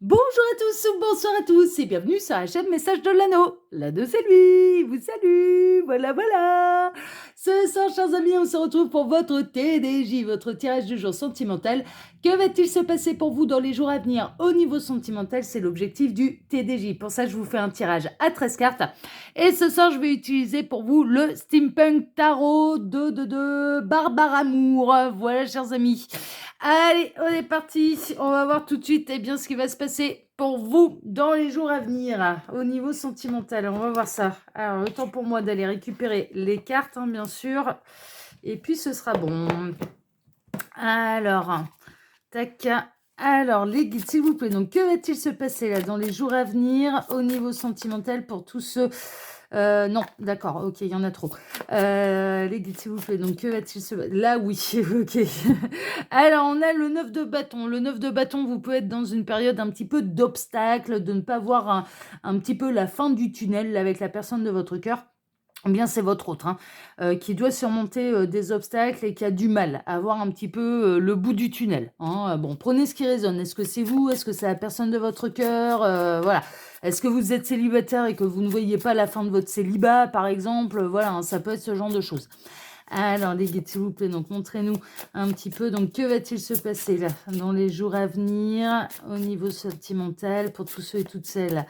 Bonjour à tous ou bonsoir à tous et bienvenue sur la chaîne Message de l'Anneau. L'Anneau c'est lui, vous salue, voilà. Ce soir, chers amis, on se retrouve pour votre TDJ, votre tirage du jour sentimental. Que va-t-il se passer pour vous dans les jours à venir au niveau sentimental? C'est l'objectif du TDJ. Pour ça, je vous fais un tirage à 13 cartes. Et ce soir, je vais utiliser pour vous le Steampunk Tarot de Barbara Moore. Voilà, chers amis. Allez, on est parti. On va voir tout de suite ce qui va se passer pour vous dans les jours à venir au niveau sentimental. On va voir ça. Alors, le temps pour moi d'aller récupérer les cartes, bien sûr. Et puis, ce sera bon. Alors, tac. Alors, les guides, s'il vous plaît. Donc, que va-t-il se passer là dans les jours à venir au niveau sentimental pour tous ceux... non, d'accord, ok, il y en a trop. Les guides, s'il vous plaît. Donc, que va-t-il se passer? Là, oui, ok. Alors, on a le 9 de bâton. Le 9 de bâton, vous pouvez être dans une période un petit peu d'obstacle, de ne pas voir un petit peu la fin du tunnel avec la personne de votre cœur. Eh bien, c'est votre autre, qui doit surmonter des obstacles et qui a du mal à voir un petit peu le bout du tunnel. Bon, prenez ce qui résonne. Est-ce que c'est vous? Est-ce que c'est la personne de votre cœur? Voilà. Est-ce que vous êtes célibataire et que vous ne voyez pas la fin de votre célibat, par exemple? Voilà, ça peut être ce genre de choses. Alors, les guides, s'il vous plaît, donc montrez-nous un petit peu. Donc, que va-t-il se passer là dans les jours à venir au niveau sentimental pour tous ceux et toutes celles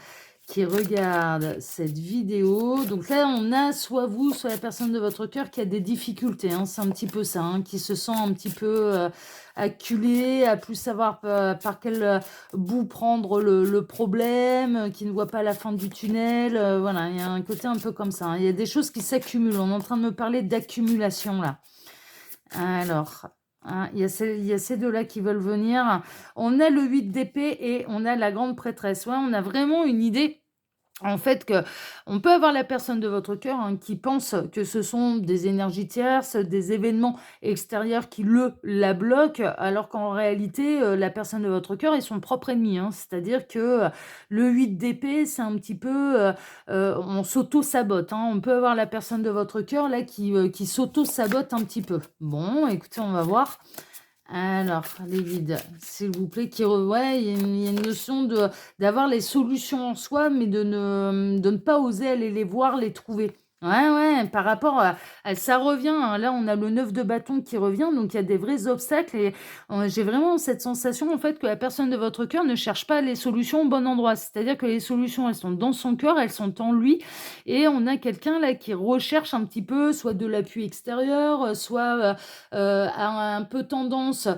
qui regardent cette vidéo? Donc là, on a soit vous, soit la personne de votre cœur qui a des difficultés. C'est un petit peu ça, qui se sent un petit peu acculé, à plus savoir par quel bout prendre le problème, qui ne voit pas la fin du tunnel. Voilà, il y a un côté un peu comme ça. Il y a des choses qui s'accumulent. On est en train de me parler d'accumulation là. Alors, il y a ces deux-là qui veulent venir. On a le 8 d'épée et on a la grande prêtresse. Ouais, on a vraiment une idée. En fait, que on peut avoir la personne de votre cœur qui pense que ce sont des énergies tierces, des événements extérieurs qui la bloquent, alors qu'en réalité, la personne de votre cœur est son propre ennemi. C'est-à-dire que le 8 d'épée, c'est un petit peu, on s'auto-sabote. On peut avoir la personne de votre cœur là qui s'auto-sabote un petit peu. Bon, écoutez, on va voir. Alors, les guides, s'il vous plaît, ouais, il y a une notion d'avoir les solutions en soi, mais de ne pas oser aller les voir, les trouver. Ouais, par rapport ça revient. Là, on a le 9 de bâton qui revient, donc il y a des vrais obstacles et j'ai vraiment cette sensation, en fait, que la personne de votre cœur ne cherche pas les solutions au bon endroit. C'est-à-dire que les solutions, elles sont dans son cœur, elles sont en lui et on a quelqu'un là qui recherche un petit peu, soit de l'appui extérieur, soit a un peu tendance,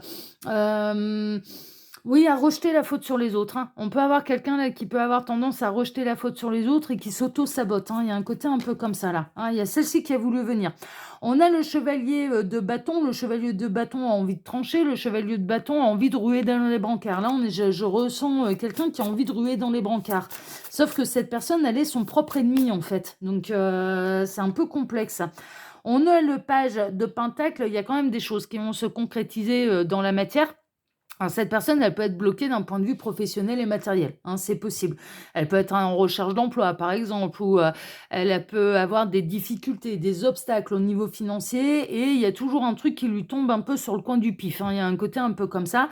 oui, à rejeter la faute sur les autres. On peut avoir quelqu'un là qui peut avoir tendance à rejeter la faute sur les autres et qui s'auto-sabote. Il y a un côté un peu comme ça là. Il y a celle-ci qui a voulu venir. On a le chevalier de bâton. Le chevalier de bâton a envie de trancher. Le chevalier de bâton a envie de ruer dans les brancards. Là, je ressens quelqu'un qui a envie de ruer dans les brancards. Sauf que cette personne, elle est son propre ennemi en fait. Donc, c'est un peu complexe. On a le page de pentacle, il y a quand même des choses qui vont se concrétiser dans la matière. Alors, cette personne, elle peut être bloquée d'un point de vue professionnel et matériel, c'est possible. Elle peut être en recherche d'emploi, par exemple, ou elle peut avoir des difficultés, des obstacles au niveau financier, et il y a toujours un truc qui lui tombe un peu sur le coin du pif. Il y a un côté un peu comme ça.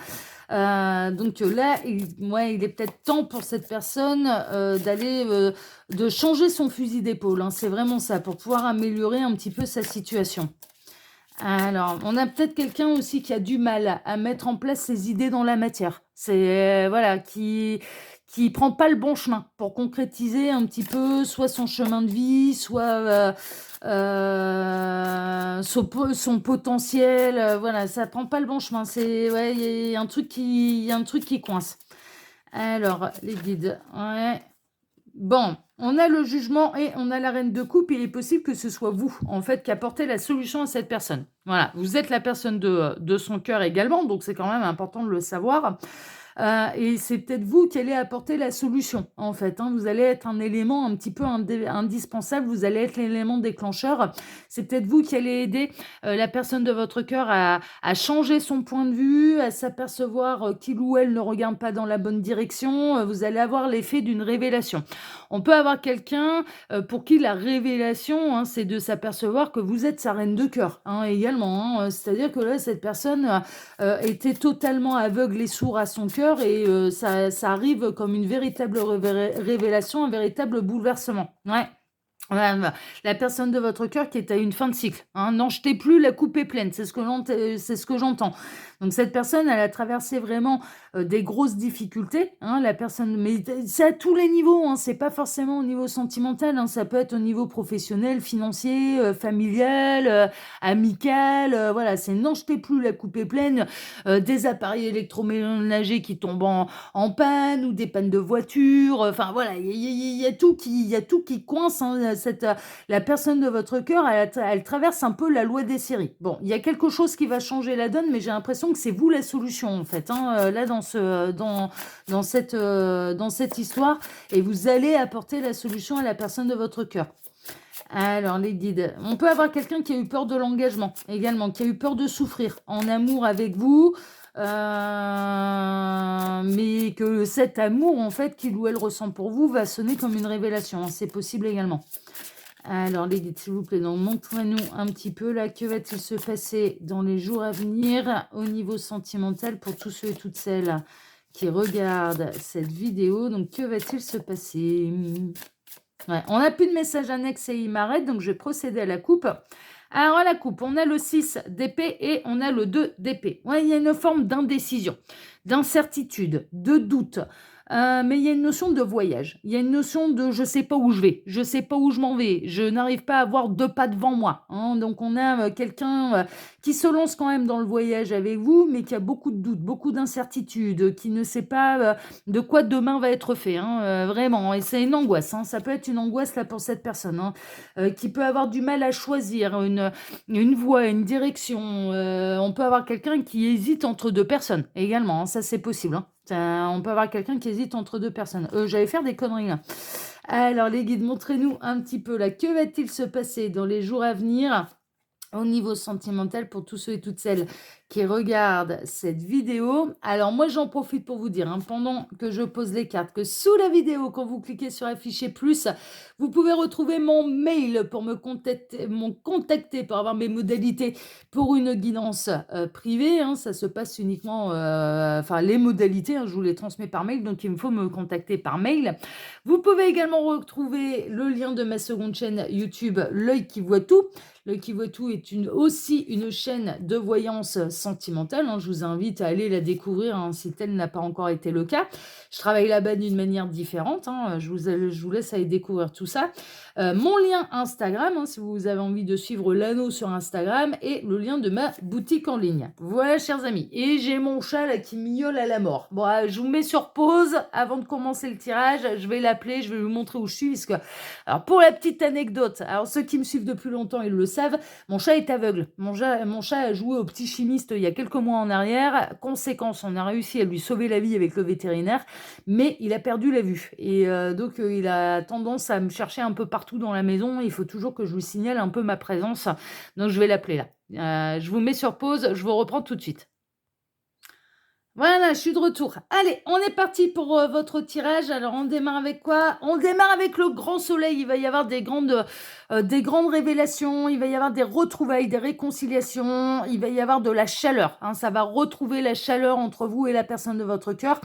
Donc là, il est peut-être temps pour cette personne de changer son fusil d'épaule. C'est vraiment ça, pour pouvoir améliorer un petit peu sa situation. Alors, on a peut-être quelqu'un aussi qui a du mal à mettre en place ses idées dans la matière. C'est, voilà, qui prend pas le bon chemin pour concrétiser un petit peu soit son chemin de vie, soit son potentiel. Voilà, ça prend pas le bon chemin. C'est, ouais, il y a un truc qui coince. Alors, les guides, ouais. Bon, on a le jugement et on a la reine de coupe. Il est possible que ce soit vous, en fait, qui apportez la solution à cette personne. Voilà, vous êtes la personne de son cœur également, donc c'est quand même important de le savoir. Et c'est peut-être vous qui allez apporter la solution, en fait. Vous allez être un élément un petit peu indispensable, vous allez être l'élément déclencheur. C'est peut-être vous qui allez aider la personne de votre cœur à changer son point de vue, à s'apercevoir qu'il ou elle ne regarde pas dans la bonne direction. Vous allez avoir l'effet d'une révélation. On peut avoir quelqu'un pour qui la révélation, c'est de s'apercevoir que vous êtes sa reine de cœur, également. C'est-à-dire que là, cette personne était totalement aveugle et sourd à son cœur, cœur et ça arrive comme une véritable révélation, un véritable bouleversement. Ouais. Voilà, la personne de votre cœur qui est à une fin de cycle. Hein. N'en jetez plus, la coupe est pleine. C'est ce que j'entends. Donc cette personne, elle a traversé vraiment des grosses difficultés. Hein, la personne, mais c'est à tous les niveaux. Hein, c'est pas forcément au niveau sentimental. Hein, ça peut être au niveau professionnel, financier, familial, amical. Voilà, c'est n'en jetez plus, la coupe est pleine. Des appareils électroménagers qui tombent en panne ou des pannes de voiture. Enfin voilà, il y a tout qui coince. Hein, la personne de votre cœur, elle traverse un peu la loi des séries. Bon, il y a quelque chose qui va changer la donne, mais j'ai l'impression que c'est vous la solution en fait. Hein, là dans cette histoire, et vous allez apporter la solution à la personne de votre cœur. Alors, les guides. On peut avoir quelqu'un qui a eu peur de l'engagement également, qui a eu peur de souffrir en amour avec vous, mais que cet amour, en fait, qu'il ou elle ressent pour vous, va sonner comme une révélation. Hein. C'est possible également. Alors, les guides, s'il vous plaît, donc montrez-nous un petit peu là, que va-t-il se passer dans les jours à venir au niveau sentimental pour tous ceux et toutes celles qui regardent cette vidéo. Donc, que va-t-il se passer ? Ouais, on n'a plus de message annexe et il m'arrête, donc je vais procéder à la coupe. Alors, à la coupe, on a le 6 d'épée et on a le 2 d'épée. Ouais, il y a une forme d'indécision, d'incertitude, de doute. Mais il y a une notion de voyage. Il y a une notion de je sais pas où je vais, je sais pas où je m'en vais, je n'arrive pas à avoir 2 pas devant moi. Hein. Donc on a quelqu'un qui se lance quand même dans le voyage avec vous, mais qui a beaucoup de doutes, beaucoup d'incertitudes, qui ne sait pas de quoi demain va être fait. Hein, vraiment, et c'est une angoisse. Hein. Ça peut être une angoisse là pour cette personne, hein, qui peut avoir du mal à choisir une voie, une direction. On peut avoir quelqu'un qui hésite entre 2 personnes également. Hein. Ça c'est possible. Hein. On peut avoir quelqu'un qui hésite entre 2 personnes. J'allais faire des conneries là. Alors les guides, montrez-nous un petit peu là. Que va-t-il se passer dans les jours à venir au niveau sentimental pour tous ceux et toutes celles qui regardent cette vidéo? Alors moi j'en profite pour vous dire, hein, pendant que je pose les cartes, que sous la vidéo, quand vous cliquez sur afficher plus, vous pouvez retrouver mon mail pour me contacter pour avoir mes modalités pour une guidance privée. Hein. Ça se passe uniquement, enfin les modalités, hein, je vous les transmets par mail, donc il me faut me contacter par mail. Vous pouvez également retrouver le lien de ma seconde chaîne YouTube, L'œil qui voit tout. L'œil qui voit tout est aussi une chaîne de voyance sentimentale. Hein. Je vous invite à aller la découvrir, hein, si tel n'a pas encore été le cas. Je travaille là-bas d'une manière différente. Hein. Je vous laisse aller découvrir tout ça. Mon lien Instagram, hein, si vous avez envie de suivre l'anneau sur Instagram, et le lien de ma boutique en ligne. Voilà, chers amis. Et j'ai mon chat là qui miaule à la mort. Bon, je vous mets sur pause avant de commencer le tirage. Je vais l'appeler, je vais vous montrer où je suis. Alors, pour la petite anecdote, alors ceux qui me suivent depuis longtemps, ils le savent, mon chat est aveugle. Mon chat a joué au petit chimiste il y a quelques mois en arrière. Conséquence, on a réussi à lui sauver la vie avec le vétérinaire, mais il a perdu la vue. Et donc, il a tendance à me chercher un peu partout dans la maison. Il faut toujours que je lui signale un peu ma présence. Donc, je vais l'appeler là. Je vous mets sur pause. Je vous reprends tout de suite. Voilà, je suis de retour. Allez, on est parti pour votre tirage. Alors, on démarre avec quoi? On démarre avec le grand soleil. Il va y avoir des grandes révélations. Il va y avoir des retrouvailles, des réconciliations. Il va y avoir de la chaleur. Hein. Ça va retrouver la chaleur entre vous et la personne de votre cœur.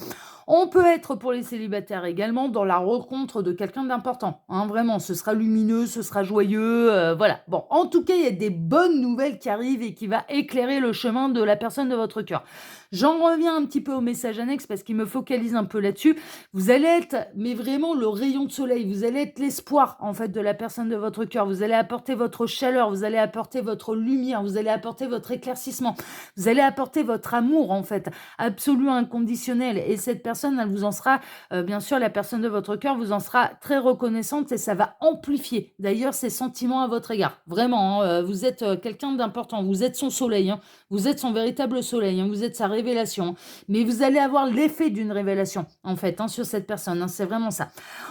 On peut être, pour les célibataires également, dans la rencontre de quelqu'un d'important. Hein, vraiment, ce sera lumineux, ce sera joyeux. Voilà. Bon, en tout cas, il y a des bonnes nouvelles qui arrivent et qui va éclairer le chemin de la personne de votre cœur. J'en reviens un petit peu au message annexe parce qu'il me focalise un peu là-dessus. Vous allez être, mais vraiment, le rayon de soleil. Vous allez être l'espoir, en fait, de la personne de votre cœur. Vous allez apporter votre chaleur. Vous allez apporter votre lumière. Vous allez apporter votre éclaircissement. Vous allez apporter votre amour, en fait, absolu, inconditionnel. Et cette personne, elle vous en sera, bien sûr, la personne de votre cœur vous en sera très reconnaissante et ça va amplifier, d'ailleurs, ses sentiments à votre égard. Vraiment, hein, vous êtes quelqu'un d'important. Vous êtes son soleil. Hein. Vous êtes son véritable soleil. Hein. Vous êtes sa révélation. Mais vous allez avoir l'effet d'une révélation, en fait, hein, sur cette personne. Hein, c'est vraiment ça.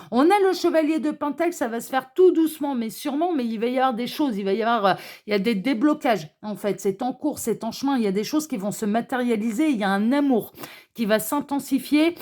On a le chevalier de Pentacle. Ça va se faire tout doucement, mais sûrement. Mais il va y avoir des choses. Il va y avoir, il y a des déblocages, en fait. C'est en cours, c'est en chemin. Il y a des choses qui vont se matérialiser. Il y a un amour qui va s'intensifier,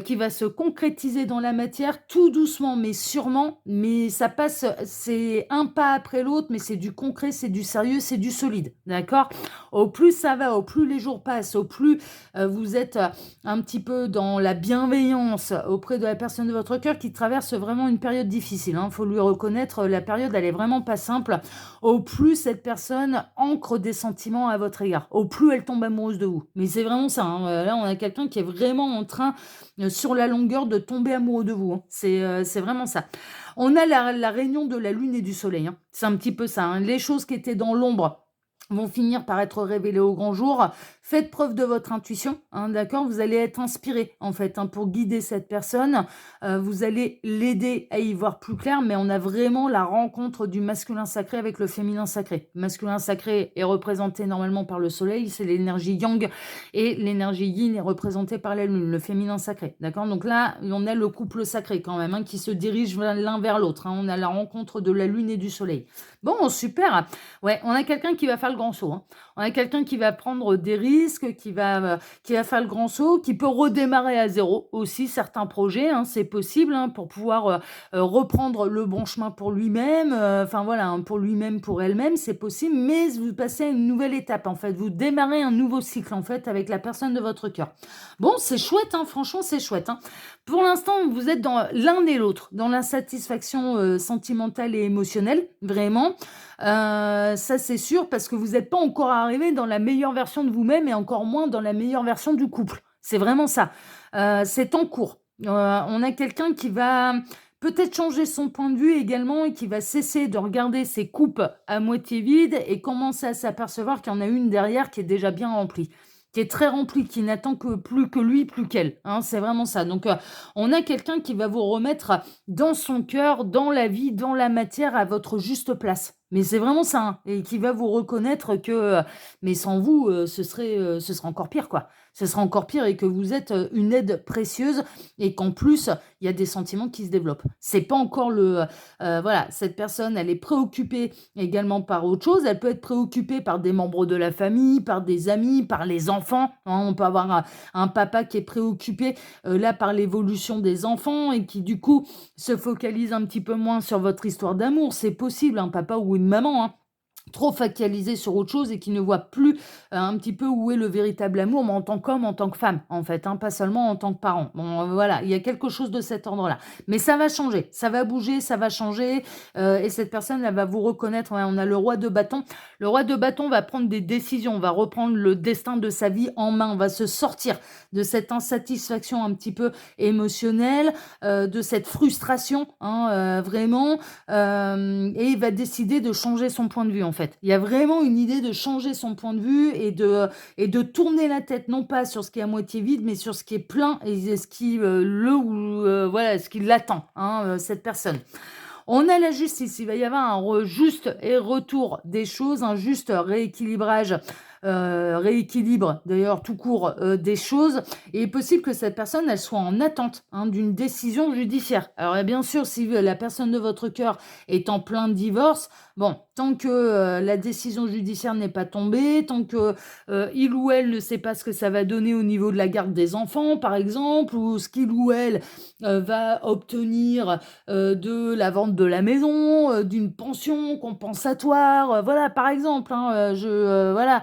qui va se concrétiser dans la matière tout doucement mais sûrement, mais ça passe, c'est un pas après l'autre, mais c'est du concret, c'est du sérieux, c'est du solide, d'accord? Au plus ça va, au plus les jours passent, au plus vous êtes un petit peu dans la bienveillance auprès de la personne de votre cœur qui traverse vraiment une période difficile, hein. Faut lui reconnaître, la période, elle est vraiment pas simple. Au plus cette personne ancre des sentiments à votre égard, au plus elle tombe amoureuse de vous. Mais c'est vraiment ça, hein. Là, on a quelqu'un qui est vraiment en train, sur la longueur, de tomber amoureux de vous, hein. C'est vraiment ça. On a la réunion de la lune et du soleil, hein. C'est un petit peu ça, hein. Les choses qui étaient dans l'ombre vont finir par être révélées au grand jour. Faites preuve de votre intuition, hein, d'accord? Vous allez être inspiré, en fait, hein, pour guider cette personne. Vous allez l'aider à y voir plus clair, mais on a vraiment la rencontre du masculin sacré avec le féminin sacré. Le masculin sacré est représenté normalement par le soleil, c'est l'énergie yang, et l'énergie yin est représentée par la lune, le féminin sacré, d'accord? Donc là, on a le couple sacré quand même, hein, qui se dirige l'un vers l'autre, hein. On a la rencontre de la lune et du soleil. Bon, super. Ouais, on a quelqu'un qui va faire le grand saut, hein. On a quelqu'un qui va prendre des risques, qui va faire le grand saut, qui peut redémarrer à zéro aussi certains projets, hein, c'est possible, hein, pour pouvoir reprendre le bon chemin pour lui-même, enfin voilà, hein, pour lui-même, pour elle-même, c'est possible, mais vous passez à une nouvelle étape, en fait. Vous démarrez un nouveau cycle, en fait, avec la personne de votre cœur. Bon, c'est chouette, hein, franchement, c'est chouette, hein. Pour l'instant, vous êtes dans l'un et l'autre, dans l'insatisfaction sentimentale et émotionnelle, vraiment. Ça, c'est sûr, parce que vous n'êtes pas encore arrivé dans la meilleure version de vous-même et encore moins dans la meilleure version du couple. C'est vraiment ça. C'est en cours. On a quelqu'un qui va peut-être changer son point de vue également et qui va cesser de regarder ses coupes à moitié vides et commencer à s'apercevoir qu'il y en a une derrière qui est déjà bien remplie, qui est très remplie, qui n'attend que plus que lui, plus qu'elle, hein, c'est vraiment ça. Donc, on a quelqu'un qui va vous remettre dans son cœur, dans la vie, dans la matière, à votre juste place. Mais c'est vraiment ça, hein, et qui va vous reconnaître que, mais sans vous, ce serait encore pire, quoi. Ce serait encore pire et que vous êtes une aide précieuse et qu'en plus, il y a des sentiments qui se développent. C'est pas encore voilà, cette personne, elle est préoccupée également par autre chose. Elle peut être préoccupée par des membres de la famille, par des amis, par les enfants, hein. On peut avoir un papa qui est préoccupé là par l'évolution des enfants et qui du coup se focalise un petit peu moins sur votre histoire d'amour. C'est possible, un papa ou une maman, hein, trop focalisé sur autre chose et qui ne voit plus un petit peu où est le véritable amour, mais en tant qu'homme, en tant que femme, en fait, hein, pas seulement en tant que parent. Bon, voilà, il y a quelque chose de cet ordre-là. Mais ça va changer, ça va bouger, ça va changer, et cette personne, elle va vous reconnaître. Ouais, on a le roi de bâton. Le roi de bâton va prendre des décisions, va reprendre le destin de sa vie en main, va se sortir de cette insatisfaction un petit peu émotionnelle, de cette frustration, hein, vraiment, et il va décider de changer son point de vue, en fait. Il y a vraiment une idée de changer son point de vue et de tourner la tête, non pas sur ce qui est à moitié vide, mais sur ce qui est plein et ce qui, voilà, ce qui l'attend, hein, cette personne. On a la justice, il va y avoir un juste et retour des choses, un juste rééquilibrage, rééquilibre d'ailleurs tout court des choses. Et il est possible que cette personne, elle soit en attente, hein, d'une décision judiciaire. Alors bien sûr, si la personne de votre cœur est en plein divorce, bon, tant que la décision judiciaire n'est pas tombée, tant que il ou elle ne sait pas ce que ça va donner au niveau de la garde des enfants, par exemple, ou ce qu'il ou elle va obtenir de la vente de la maison, d'une pension compensatoire, voilà, par exemple, hein, voilà,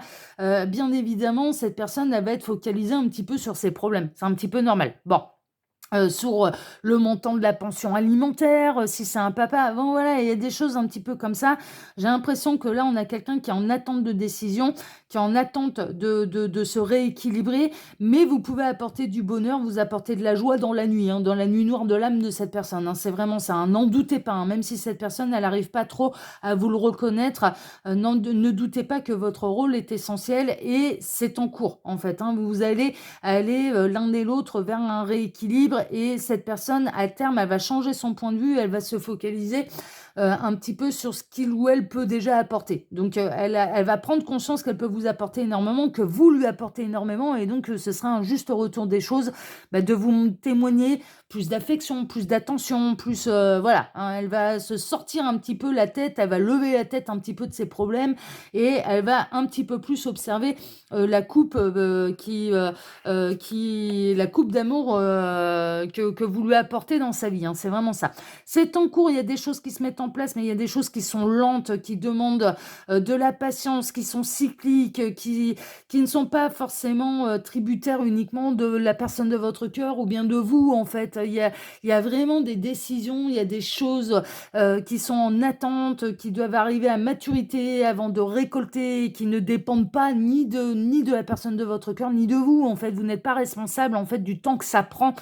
bien évidemment, cette personne, elle va être focalisée un petit peu sur ses problèmes. C'est un petit peu normal. Bon. Sur le montant de la pension alimentaire, si c'est un papa, bon voilà, il y a des choses un petit peu comme ça. J'ai l'impression que là, on a quelqu'un qui est en attente de décision, qui est en attente de se rééquilibrer, mais vous pouvez apporter du bonheur, vous apporter de la joie dans la nuit, hein, dans la nuit noire de l'âme de cette personne, hein. C'est vraiment ça, hein. N'en doutez pas, hein, même si cette personne, elle n'arrive pas trop à vous le reconnaître, ne doutez pas que votre rôle est essentiel et c'est en cours, en fait, hein. Vous allez aller l'un et l'autre vers un rééquilibre et cette personne, à terme, elle va changer son point de vue, elle va se focaliser un petit peu sur ce qu'il ou elle peut déjà apporter. Donc, elle va prendre conscience qu'elle peut vous apporter énormément, que vous lui apportez énormément, et donc ce sera un juste retour des choses, de vous témoigner plus d'affection, plus d'attention, plus voilà, hein, elle va se sortir un petit peu la tête, elle va lever la tête un petit peu de ses problèmes, et elle va un petit peu plus observer la coupe la coupe d'amour que vous lui apportez dans sa vie, hein, c'est vraiment ça. C'est en cours, il y a des choses qui se mettent en place, mais il y a des choses qui sont lentes, qui demandent de la patience, qui sont cycliques, qui ne sont pas forcément tributaires uniquement de la personne de votre cœur ou bien de vous, en fait. Il y a vraiment des décisions, il y a des choses qui sont en attente, qui doivent arriver à maturité avant de récolter, qui ne dépendent pas ni de la personne de votre cœur, ni de vous. En fait, vous n'êtes pas responsable en fait du temps que ça prend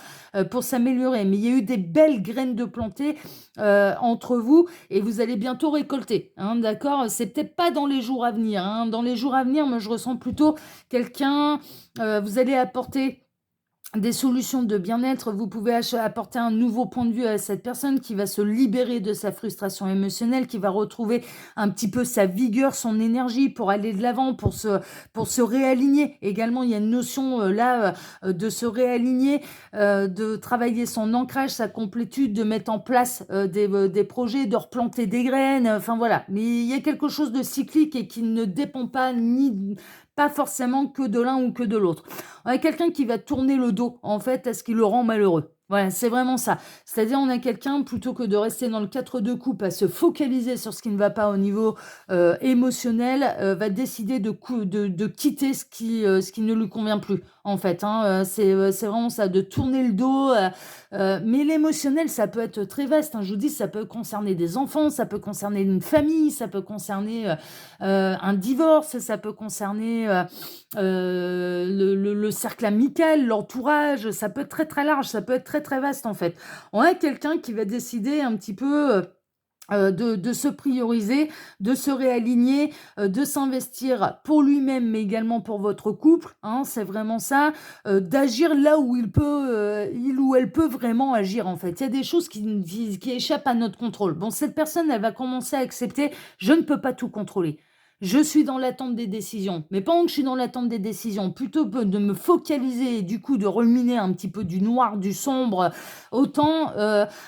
pour s'améliorer. Mais il y a eu des belles graines de plantées entre vous, et vous allez bientôt récolter. Hein, d'accord? C'est peut-être pas dans les jours à venir. Hein. Dans les jours à venir, moi je ressens plutôt quelqu'un, vous allez apporter des solutions de bien-être, vous pouvez apporter un nouveau point de vue à cette personne qui va se libérer de sa frustration émotionnelle, qui va retrouver un petit peu sa vigueur, son énergie pour aller de l'avant, pour se réaligner. Également, il y a une notion de se réaligner, de travailler son ancrage, sa complétude, de mettre en place des projets, de replanter des graines, enfin voilà. Mais il y a quelque chose de cyclique et qui ne dépend pas forcément que de l'un ou que de l'autre. On a quelqu'un qui va tourner le dos, en fait, à ce qui le rend malheureux. Voilà, c'est vraiment ça. C'est-à-dire, on a quelqu'un, plutôt que de rester dans le 4 de coupe, à se focaliser sur ce qui ne va pas au niveau émotionnel, va décider de quitter ce qui ne lui convient plus, en fait. Hein. C'est vraiment ça, de tourner le dos. Mais l'émotionnel, ça peut être très vaste. Hein. Je vous dis, ça peut concerner des enfants, ça peut concerner une famille, ça peut concerner un divorce, ça peut concerner le cercle amical, l'entourage, ça peut être très très large, ça peut être très très vaste en fait. On a quelqu'un qui va décider un petit peu de se prioriser, de se réaligner, de s'investir pour lui-même, mais également pour votre couple. Hein, c'est vraiment ça, d'agir là où il ou elle peut vraiment agir en fait. Il y a des choses qui échappent à notre contrôle. Bon, cette personne, elle va commencer à accepter, je ne peux pas tout contrôler. Je suis dans l'attente des décisions. Mais pendant que je suis dans l'attente des décisions, plutôt que de me focaliser et du coup de ruminer un petit peu du noir, du sombre, autant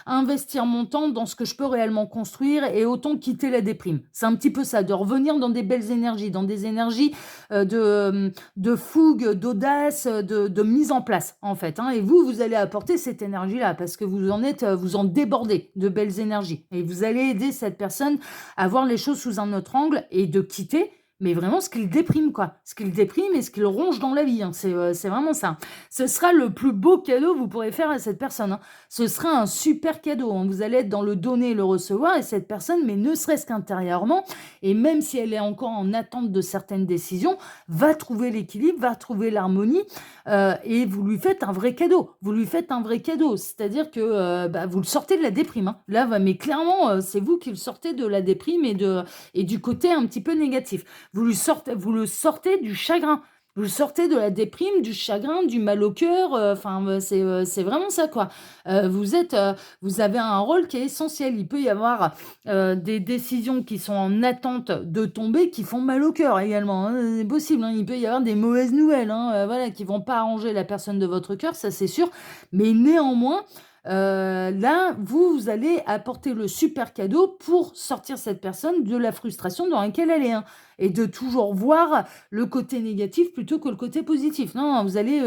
investir mon temps dans ce que je peux réellement construire, et autant quitter la déprime. C'est un petit peu ça, de revenir dans des belles énergies, dans des énergies de fougue, d'audace, de mise en place en fait. Hein. Et vous allez apporter cette énergie-là parce que vous en débordez de belles énergies. Et vous allez aider cette personne à voir les choses sous un autre angle et de quitter, mais vraiment ce qui le déprime, quoi. Ce qui le déprime et ce qui le ronge dans la vie. Hein. C'est vraiment ça. Ce sera le plus beau cadeau que vous pourrez faire à cette personne. Hein. Ce sera un super cadeau. Hein. Vous allez être dans le donner et le recevoir, et cette personne, mais ne serait-ce qu'intérieurement, et même si elle est encore en attente de certaines décisions, va trouver l'équilibre, va trouver l'harmonie, et vous lui faites un vrai cadeau. Vous lui faites un vrai cadeau. C'est-à-dire que vous le sortez de la déprime. Hein. Là, mais clairement, c'est vous qui le sortez de la déprime et du côté un petit peu négatif. Vous le sortez du chagrin. Vous le sortez de la déprime, du chagrin, du mal au cœur. C'est vraiment ça, quoi. Vous avez un rôle qui est essentiel. Il peut y avoir des décisions qui sont en attente de tomber, qui font mal au cœur également. Hein. C'est possible. Hein. Il peut y avoir des mauvaises nouvelles, hein, voilà, qui vont pas arranger la personne de votre cœur, ça c'est sûr. Mais néanmoins, là, vous allez apporter le super cadeau pour sortir cette personne de la frustration dans laquelle elle est. Hein, et de toujours voir le côté négatif plutôt que le côté positif. Non, vous allez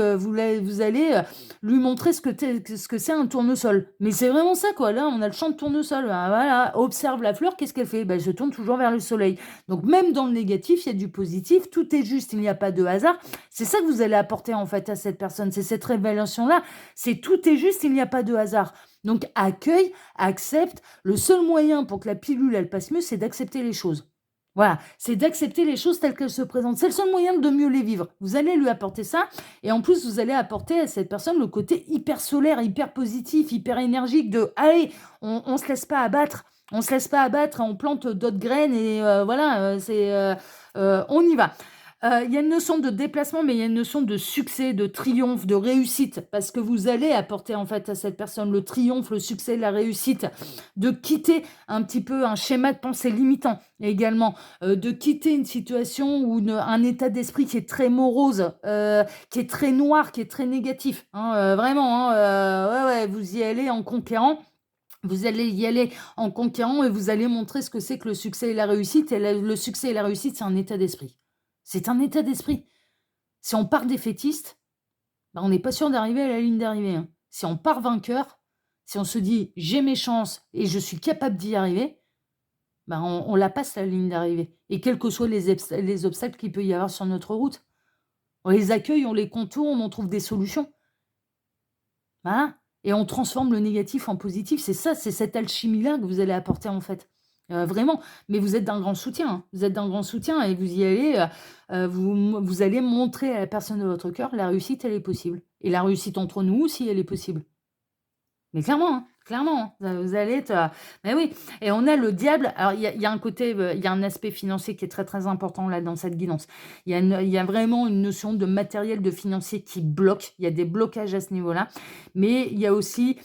lui montrer ce que c'est un tournesol. Mais c'est vraiment ça, quoi. Là, on a le champ de tournesol. Ah, voilà, observe la fleur, qu'est-ce qu'elle fait? Elle se tourne toujours vers le soleil. Donc, même dans le négatif, il y a du positif. Tout est juste, il n'y a pas de hasard. C'est ça que vous allez apporter, en fait, à cette personne. C'est cette révélation-là. C'est tout est juste, il n'y a pas de hasard. Donc, accueille, accepte. Le seul moyen pour que la pilule, elle passe mieux, c'est d'accepter les choses. Voilà, c'est d'accepter les choses telles qu'elles se présentent. C'est le seul moyen de mieux les vivre. Vous allez lui apporter ça, et en plus, vous allez apporter à cette personne le côté hyper solaire, hyper positif, hyper énergique de « Allez, on se laisse pas abattre, on plante d'autres graines, et voilà, on y va ». Il y a une notion de déplacement, mais il y a une notion de succès, de triomphe, de réussite, parce que vous allez apporter, en fait, à cette personne le triomphe, le succès, la réussite, de quitter un petit peu un schéma de pensée limitant également, de quitter une situation ou un état d'esprit qui est très morose, qui est très noir, qui est très négatif, hein, vraiment, hein, ouais, ouais, vous y allez en conquérant. Vous allez y aller en conquérant et vous allez montrer ce que c'est que le succès et la réussite. Et le succès et la réussite, c'est un état d'esprit. C'est un état d'esprit. Si on part défaitiste, bah, on n'est pas sûr d'arriver à la ligne d'arrivée, hein. Si on part vainqueur, si on se dit j'ai mes chances et je suis capable d'y arriver, bah, on la passe la ligne d'arrivée. Et quels que soient les obstacles qu'il peut y avoir sur notre route, on les accueille, on les contourne, on trouve des solutions. Voilà, et on transforme le négatif en positif. C'est ça, c'est cette alchimie-là que vous allez apporter, en fait. Vraiment. Mais vous êtes d'un grand soutien, hein. Vous êtes d'un grand soutien et vous y allez, vous allez montrer à la personne de votre cœur, la réussite, elle est possible. Et la réussite entre nous aussi, elle est possible. Mais clairement, hein, vous allez être, mais oui, et on a le diable. Alors il y a un côté, il y a un aspect financier qui est très, très important là dans cette guidance. Il y a vraiment une notion de matériel, de financier qui bloque. Il y a des blocages à ce niveau-là, mais il y a aussi,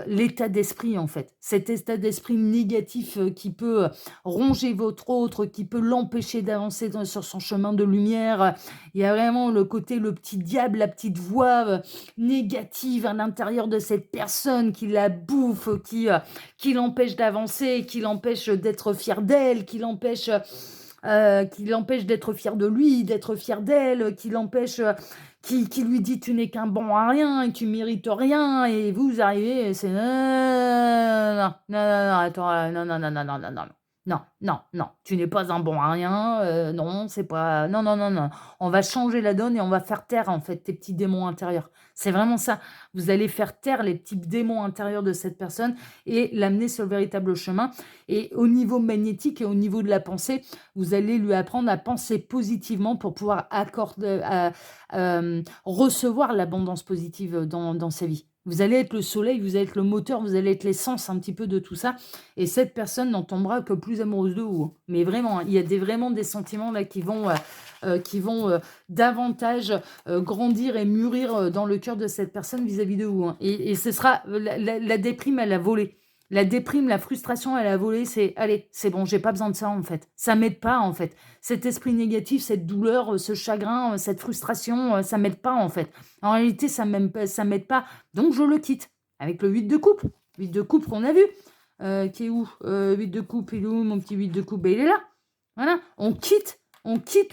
l'état d'esprit en fait. Cet état d'esprit négatif, qui peut, ronger votre autre, qui peut l'empêcher d'avancer sur son chemin de lumière. Il y a vraiment le côté, le petit diable, la petite voix, négative à l'intérieur de cette personne qui la bouffe, qui l'empêche d'avancer, qui l'empêche d'être fier d'elle, qui l'empêche d'être fier de lui, d'être fier d'elle, qui lui dit tu n'es qu'un bon à rien et tu mérites rien et vous arrivez, c'est non, non, non, non, attends, non, non, non, non, non, non, non. Non, non, non, tu n'es pas un bon à rien, non, c'est pas. Non, non, non, non. On va changer la donne et on va faire taire, en fait, tes petits démons intérieurs. C'est vraiment ça. Vous allez faire taire les petits démons intérieurs de cette personne et l'amener sur le véritable chemin. Et au niveau magnétique et au niveau de la pensée, vous allez lui apprendre à penser positivement pour pouvoir recevoir l'abondance positive dans sa vie. Vous allez être le soleil, vous allez être le moteur, vous allez être l'essence un petit peu de tout ça. Et cette personne n'en tombera que plus amoureuse de vous, hein. Mais vraiment, hein, il y a vraiment des sentiments là qui vont davantage grandir et mûrir dans le cœur de cette personne vis-à-vis de vous, hein. Et ce sera la déprime, elle a volé. La déprime, la frustration, elle a volé. C'est allez, c'est bon, j'ai pas besoin de ça en fait. Ça m'aide pas en fait. Cet esprit négatif, cette douleur, ce chagrin, cette frustration, ça m'aide pas en fait. En réalité, ça m'aide pas. Donc je le quitte. Avec le 8 de coupe. 8 de coupe qu'on a vu. Qui est où 8 de coupe, il est où mon petit 8 de coupe? Ben, il est là. Voilà, on quitte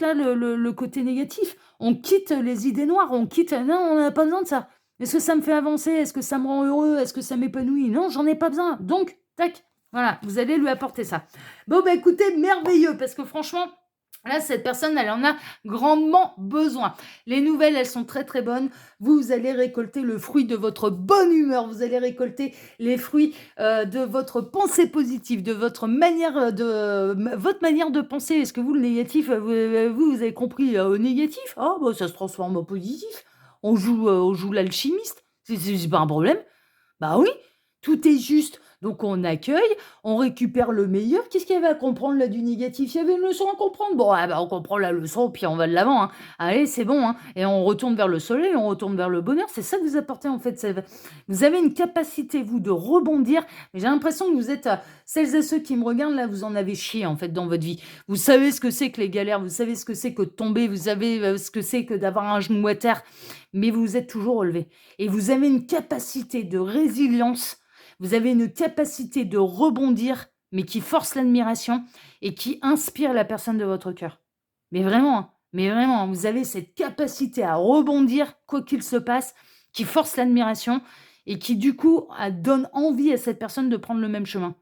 là le côté négatif. On quitte les idées noires. On quitte. Non, on n'a pas besoin de ça. Est-ce que ça me fait avancer? Est-ce que ça me rend heureux? Est-ce que ça m'épanouit? Non, j'en ai pas besoin. Donc, tac, voilà, vous allez lui apporter ça. Bon, bah écoutez, merveilleux, parce que franchement, là, cette personne, elle en a grandement besoin. Les nouvelles, elles sont très, très bonnes. Vous allez récolter le fruit de votre bonne humeur. Vous allez récolter les fruits de votre pensée positive, de votre manière de penser. Est-ce que vous, le négatif, vous avez compris au négatif? Ah, bah, ça se transforme au positif. On joue l'alchimiste. C'est pas un problème. Bah oui, tout est juste. Donc on accueille, on récupère le meilleur. Qu'est-ce qu'il y avait à comprendre là du négatif? Il y avait une leçon à comprendre. Bon, ah bah, on comprend la leçon, puis on va de l'avant, hein. Allez, c'est bon, hein. Et on retourne vers le soleil, on retourne vers le bonheur. C'est ça que vous apportez en fait. Vous avez une capacité, vous, de rebondir. Mais j'ai l'impression que vous êtes, celles et ceux qui me regardent là, vous en avez chié en fait dans votre vie. Vous savez ce que c'est que les galères, vous savez ce que c'est que de tomber, vous savez ce que c'est que d'avoir un genou à terre. Mais vous vous êtes toujours relevé. Et vous avez une capacité de résilience, vous avez une capacité de rebondir, mais qui force l'admiration et qui inspire la personne de votre cœur. Mais vraiment, hein, vous avez cette capacité à rebondir, quoi qu'il se passe, qui force l'admiration et qui, du coup, donne envie à cette personne de prendre le même chemin.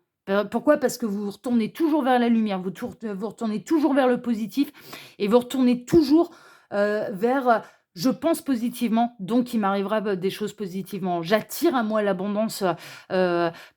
Pourquoi? Parce que vous retournez toujours vers la lumière, vous retournez toujours vers le positif et vous retournez toujours vers Je pense positivement, donc il m'arrivera des choses positivement. J'attire à moi l'abondance,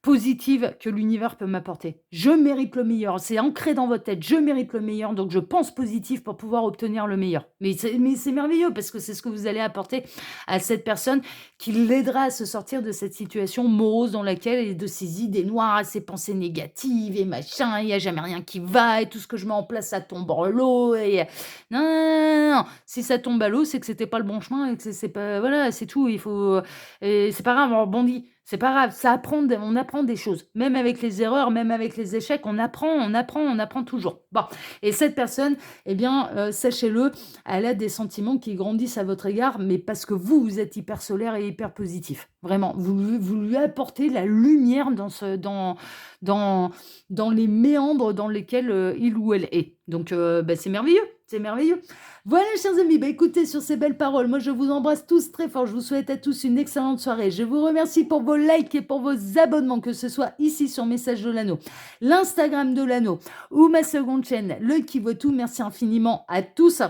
positive que l'univers peut m'apporter. Je mérite le meilleur, c'est ancré dans votre tête. Je mérite le meilleur, donc je pense positif pour pouvoir obtenir le meilleur. Mais c'est merveilleux parce que c'est ce que vous allez apporter à cette personne qui l'aidera à se sortir de cette situation morose dans laquelle et de ses idées noires, ses pensées négatives et machin, il y a jamais rien qui va et tout ce que je mets en place, ça tombe en l'eau et non, non, non, non, non. Si ça tombe à l'eau, c'est que c'était pas le bon chemin et que c'est pas voilà, c'est tout. Il faut et c'est pas grave, on rebondit. C'est pas grave, ça apprend des on apprend des choses. Même avec les erreurs, même avec les échecs, on apprend, on apprend, on apprend toujours. Bon et cette personne, eh bien, sachez-le, elle a des sentiments qui grandissent à votre égard, mais parce que vous êtes hyper solaire et hyper positif. Vraiment, vous lui apportez la lumière dans dans les méandres dans lesquels, il ou elle est. Donc bah, c'est merveilleux, c'est merveilleux. Voilà chers amis, bah, écoutez sur ces belles paroles, moi je vous embrasse tous très fort, je vous souhaite à tous une excellente soirée. Je vous remercie pour vos likes et pour vos abonnements, que ce soit ici sur Message de l'Anneau, l'Instagram de l'Anneau ou ma seconde chaîne, L'Œil qui voit tout. Merci infiniment à tous.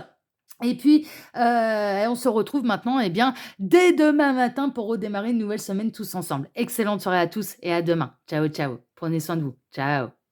Et puis, on se retrouve maintenant, eh bien, dès demain matin pour redémarrer une nouvelle semaine tous ensemble. Excellente soirée à tous et à demain. Ciao, ciao. Prenez soin de vous. Ciao.